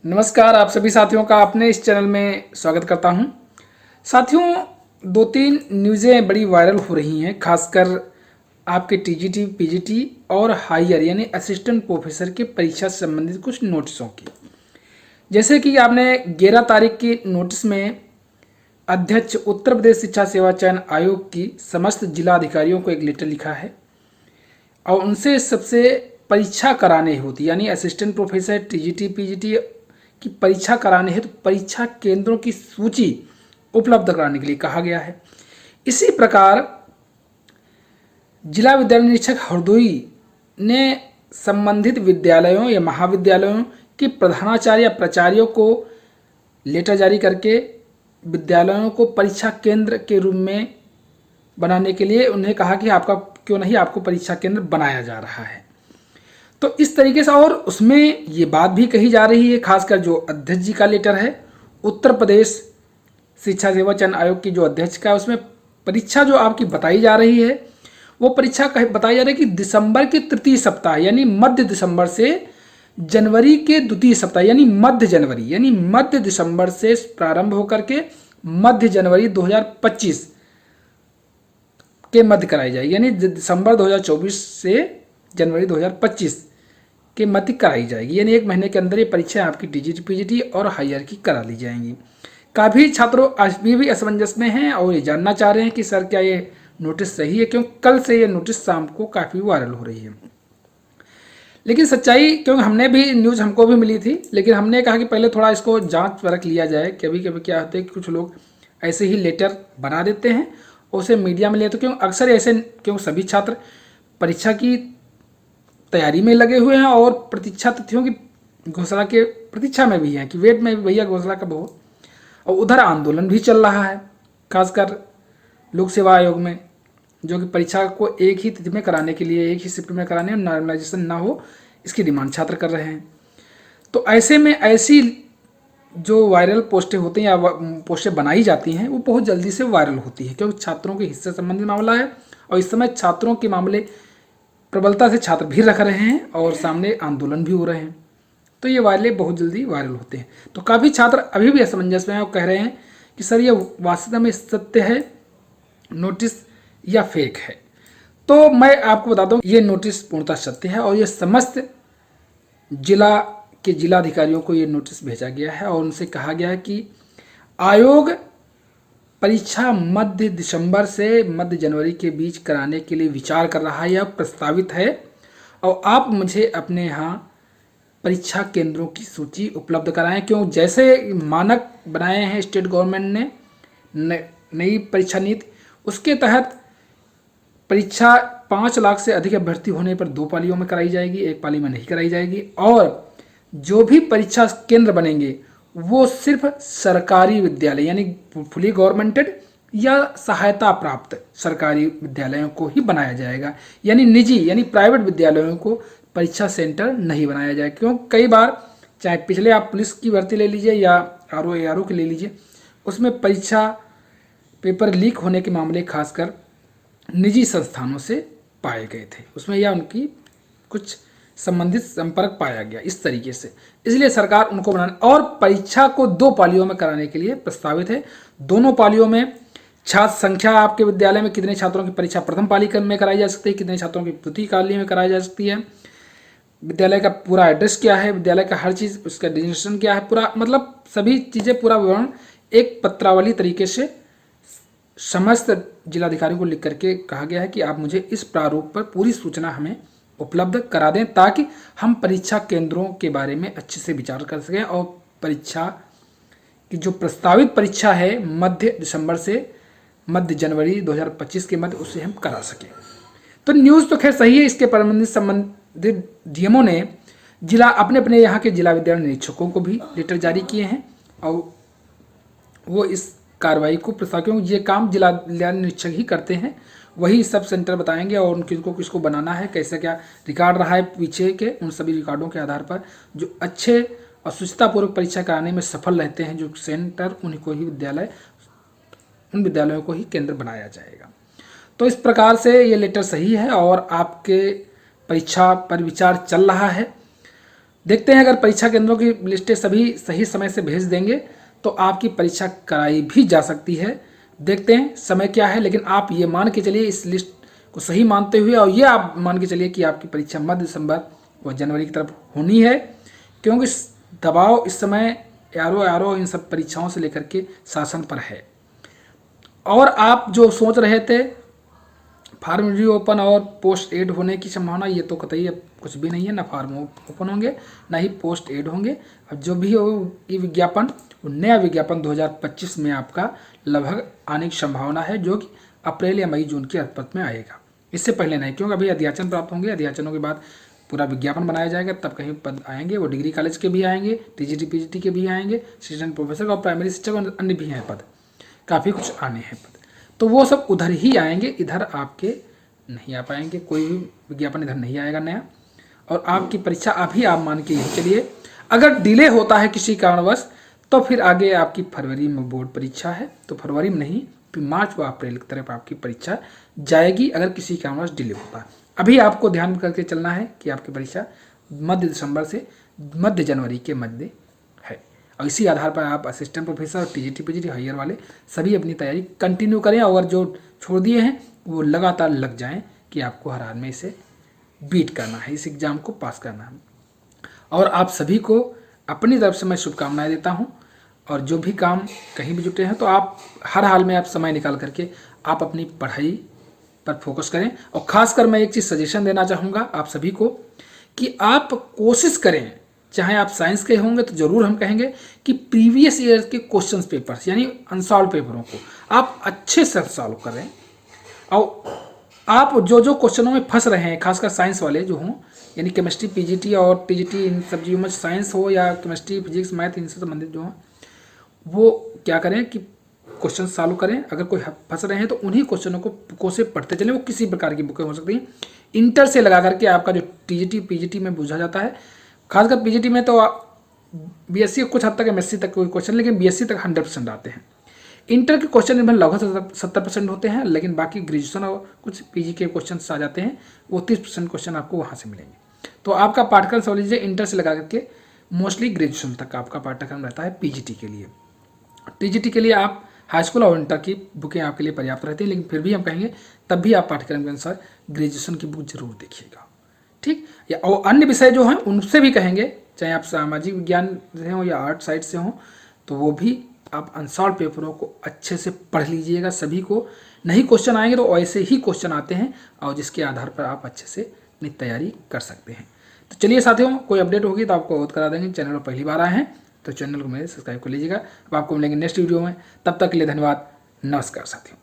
नमस्कार, आप सभी साथियों का अपने इस चैनल में स्वागत करता हूं। साथियों, दो तीन न्यूज़ें बड़ी वायरल हो रही हैं, खासकर आपके टीजीटी, पीजीटी और हायर यानी असिस्टेंट प्रोफेसर की परीक्षा से संबंधित कुछ नोटिसों की। जैसे कि आपने 11 तारीख की नोटिस में अध्यक्ष उत्तर प्रदेश शिक्षा सेवा चयन आयोग की समस्त जिला अधिकारियों को एक लेटर लिखा है और उनसे सबसे परीक्षा कराने होती यानी असिस्टेंट प्रोफेसर, टीजीटी, पीजीटी की परीक्षा कराने हेतु परीक्षा केंद्रों की सूची उपलब्ध कराने के लिए कहा गया है। इसी प्रकार जिला विद्यालय निरीक्षक हरदोई ने संबंधित विद्यालयों या महाविद्यालयों के प्रधानाचार्य या प्राचार्यों को लेटर जारी करके विद्यालयों को परीक्षा केंद्र के रूप में बनाने के लिए उन्हें कहा कि आपका क्यों नहीं आपको परीक्षा केंद्र बनाया जा रहा है। तो इस तरीके से और उसमें ये बात भी कही जा रही है, खासकर जो अध्यक्ष जी का लेटर है उत्तर प्रदेश शिक्षा सेवा चयन आयोग की जो अध्यक्ष का है, उसमें परीक्षा जो आपकी बताई जा रही है वो परीक्षा बताई जा रही है कि दिसंबर के तृतीय सप्ताह यानी मध्य दिसंबर से जनवरी के द्वितीय सप्ताह यानी मध्य दिसंबर से प्रारंभ होकर के मध्य जनवरी 2025 के मध्य कराई जाएगी, यानी दिसंबर 2024 से जनवरी 2025 के मध्य कराई जाएगी। यानी एक महीने के अंदर ये परीक्षा आपकी टीजीटी, पीजीटी और हायर की करा ली जाएंगी। काफ़ी छात्रों अभी भी असमंजस में हैं और ये जानना चाह रहे हैं कि सर क्या ये नोटिस सही है, क्योंकि कल से ये नोटिस शाम को काफ़ी वायरल हो रही है। लेकिन सच्चाई, क्योंकि हमने भी न्यूज़ हमको भी मिली थी, लेकिन हमने कहा कि पहले थोड़ा इसको जांच परख लिया जाए। कभी कभी क्या होता है कि कुछ लोग ऐसे ही लेटर बना देते हैं और उसे मीडिया में ले, तो क्यों अक्सर ऐसे क्योंकि सभी छात्र परीक्षा की तैयारी में लगे हुए हैं और प्रतीक्षा तिथियों की घोषणा के प्रतीक्षा में भी हैं कि वेट में भैया घोषणा कब हो, और उधर आंदोलन भी चल रहा है खासकर लोक सेवा आयोग में, जो कि परीक्षा को एक ही तिथि में कराने के लिए, एक ही शिफ्ट में कराने और नॉर्मलाइजेशन ना हो इसकी डिमांड छात्र कर रहे हैं। तो ऐसे में ऐसी जो वायरल पोस्टें होती हैं या पोस्टें बनाई जाती हैं वो बहुत जल्दी से वायरल होती है, क्योंकि छात्रों के हिस्से संबंधित मामला है और इस समय छात्रों के मामले प्रबलता से छात्र भी रख रहे हैं और सामने आंदोलन भी हो रहे हैं, तो ये वायरल बहुत जल्दी वायरल होते हैं। तो काफ़ी छात्र अभी भी असमंजस में हैं और कह रहे हैं कि सर ये वास्तव में सत्य है नोटिस या फेक है। तो मैं आपको बता दूं ये नोटिस पूर्णतः सत्य है और ये समस्त जिला के जिलाधिकारियों को ये नोटिस भेजा गया है और उनसे कहा गया है कि आयोग परीक्षा मध्य दिसंबर से मध्य जनवरी के बीच कराने के लिए विचार कर रहा है या प्रस्तावित है, और आप मुझे अपने यहाँ परीक्षा केंद्रों की सूची उपलब्ध कराएं। क्यों जैसे मानक बनाए हैं स्टेट गवर्नमेंट ने नई परीक्षा नीति, उसके तहत परीक्षा 5 लाख से अधिक अभ्यर्थी होने पर 2 पालियों में कराई जाएगी, एक पाली में नहीं कराई जाएगी, और जो भी परीक्षा केंद्र बनेंगे वो सिर्फ सरकारी विद्यालय यानी फुली गवर्नमेंटेड या सहायता प्राप्त सरकारी विद्यालयों को ही बनाया जाएगा, यानी निजी यानी प्राइवेट विद्यालयों को परीक्षा सेंटर नहीं बनाया जाएगा। क्यों कई बार चाहे पिछले आप पुलिस की भर्ती ले लीजिए या आरओ की ले लीजिए, उसमें परीक्षा पेपर लीक होने के मामले खासकर निजी संस्थानों से पाए गए थे, उसमें या उनकी कुछ संबंधित संपर्क पाया गया इस तरीके से, इसलिए सरकार उनको बनाने और परीक्षा को 2 पालियों में कराने के लिए प्रस्तावित है। दोनों पालियों में छात्र संख्या आपके विद्यालय में कितने छात्रों की परीक्षा प्रथम पाली में कराई जा सकती है, कितने छात्रों की द्वितीय पाली में कराई जा सकती है, विद्यालय का पूरा एड्रेस क्या है, विद्यालय का हर चीज़ उसका डिजिग्नेशन क्या है, पूरा मतलब सभी चीज़ें पूरा विवरण एक पत्रावली तरीके से समस्त जिलाधिकारियों को लिख करके कहा गया है कि आप मुझे इस प्रारूप पर पूरी सूचना हमें उपलब्ध करा दें ताकि हम परीक्षा केंद्रों के बारे में अच्छे से विचार कर सकें और परीक्षा की जो प्रस्तावित परीक्षा है मध्य दिसंबर से मध्य जनवरी 2025 के मध्य उसे हम करा सकें। तो न्यूज़ तो खैर सही है। इसके संबंधित डीएमओ ने जिला अपने अपने यहाँ के जिला विद्यालय निरीक्षकों को भी लेटर जारी किए हैं और वो इस कार्रवाई को प्रस्ताव, क्योंकि ये काम जिला निरीक्षक ही करते हैं, वही सब सेंटर बताएंगे और उनको किसको बनाना है, कैसे क्या रिकॉर्ड रहा है पीछे के, उन सभी रिकॉर्डों के आधार पर जो अच्छे और सुचितापूर्वक परीक्षा कराने में सफल रहते हैं जो सेंटर, उन्हीं को ही उन विद्यालयों को ही केंद्र बनाया जाएगा। तो इस प्रकार से ये लेटर सही है और आपके परीक्षा पर विचार चल रहा है। देखते हैं, अगर परीक्षा केंद्रों की लिस्टें सभी सही समय से भेज देंगे तो आपकी परीक्षा कराई भी जा सकती है। देखते हैं समय क्या है, लेकिन आप ये मान के चलिए, इस लिस्ट को सही मानते हुए, और ये आप मान के चलिए कि आपकी परीक्षा मध्य दिसंबर व जनवरी की तरफ होनी है, क्योंकि दबाव इस समय आर इन सब परीक्षाओं से लेकर के शासन पर है। और आप जो सोच रहे थे फार्म रीओपन और पोस्ट एड होने की संभावना, ये तो कतई अब कुछ भी नहीं है, ना फार्म ओपन होंगे ना ही पोस्ट एड होंगे। अब जो भी हो ये विज्ञापन, वो नया विज्ञापन 2025 में आपका लगभग आने की संभावना है, जो कि अप्रैल या मई जून के अर्थ में आएगा, इससे पहले नहीं, क्योंकि अभी अध्याचन प्राप्त होंगे, अध्याचनों के बाद पूरा विज्ञापन बनाया जाएगा, तब कहीं पद आएंगे, वो डिग्री कॉलेज के भी आएंगे, टीजीटी पीजीटी के भी आएंगे, असिस्टेंट प्रोफेसर और प्राइमरी शिक्षक और अन्य भी हैं पद, काफ़ी कुछ आने हैं पद, तो वो सब उधर ही आएंगे, इधर आपके नहीं आ पाएंगे, कोई भी विज्ञापन इधर नहीं आएगा नया। और आपकी परीक्षा अभी आप मान के यही चलिए, अगर डिले होता है किसी कारणवश तो फिर आगे आपकी फरवरी में बोर्ड परीक्षा है, तो फरवरी में नहीं फिर मार्च व अप्रैल की तरफ आपकी परीक्षा जाएगी, अगर किसी कारणवश डिले होता है। अभी आपको ध्यान करके चलना है कि आपकी परीक्षा मध्य दिसंबर से मध्य जनवरी के मध्य है, और इसी आधार पर आप असिस्टेंट प्रोफेसर और टीजीटी पीजीटी हायर वाले सभी अपनी तैयारी कंटिन्यू करें, और जो छोड़ दिए हैं वो लगातार लग जाएं कि आपको हर हाल में इसे बीट करना है, इस एग्ज़ाम को पास करना है। और आप सभी को अपनी तरफ से मैं शुभकामनाएं देता हूं, और जो भी काम कहीं भी जुटे हैं तो आप हर हाल में आप समय निकाल करके आप अपनी पढ़ाई पर फोकस करें। और ख़ासकर मैं एक चीज़ सजेशन देना चाहूँगा आप सभी को कि आप कोशिश करें, चाहे आप साइंस के होंगे तो ज़रूर हम कहेंगे कि प्रीवियस ईयर के क्वेश्चन पेपर्स यानी अनसॉल्व पेपरों को आप अच्छे से सॉल्व करें, और आप जो जो क्वेश्चनों में फंस रहे हैं, खासकर साइंस वाले जो हों, यानी केमिस्ट्री पीजीटी और टीजीटी, इन सब चीज़ों में साइंस हो या केमिस्ट्री फिजिक्स मैथ इनसे संबंधित जो हों, वो क्या करें कि क्वेश्चन सॉल्व करें। अगर कोई फंस रहे हैं तो उन्हीं क्वेश्चनों को से पढ़ते चलें, वो किसी प्रकार की बुकें हो सकती हैं, इंटर से लगा करके आपका जो टीजीटी पीजीटी में पूछा जाता है, खासकर पीजीटी में तो बीएससी कुछ हद तक एमएससी तक कोई क्वेश्चन, लेकिन बीएससी तक 100% आते हैं। इंटर के क्वेश्चन इनमें लगभग 70% होते हैं, लेकिन बाकी ग्रेजुएशन और कुछ पीजी के क्वेश्चन आ जाते हैं, वो 30% क्वेश्चन आपको वहाँ से मिलेंगे। तो आपका पाठ्यक्रम समझ लीजिए इंटर से लगा करके मोस्टली ग्रेजुएशन तक आपका पाठ्यक्रम रहता है पीजीटी के लिए। टीजीटी के लिए आप हाई स्कूल और इंटर की बुकें आपके लिए पर्याप्त रहती हैं, लेकिन फिर भी हम कहेंगे तब भी आप पाठ्यक्रम के अनुसार ग्रेजुएशन की बुक जरूर देखिएगा, ठीक। या और अन्य विषय जो हैं उनसे भी कहेंगे, चाहे आप सामाजिक विज्ञान से हों या आर्ट साइड से हों, तो वो भी आप अनसॉल्व पेपरों को अच्छे से पढ़ लीजिएगा। सभी को नहीं क्वेश्चन आएंगे तो ऐसे ही क्वेश्चन आते हैं, और जिसके आधार पर आप अच्छे से अपनी तैयारी कर सकते हैं। तो चलिए साथियों, कोई अपडेट होगी तो आपको अवगत करा देंगे। चैनल पर पहली बार आए हैं तो चैनल को मेरे सब्सक्राइब कर लीजिएगा। अब आपको मिलेंगे नेक्स्ट वीडियो में, तब तक के लिए धन्यवाद, नमस्कार साथियों।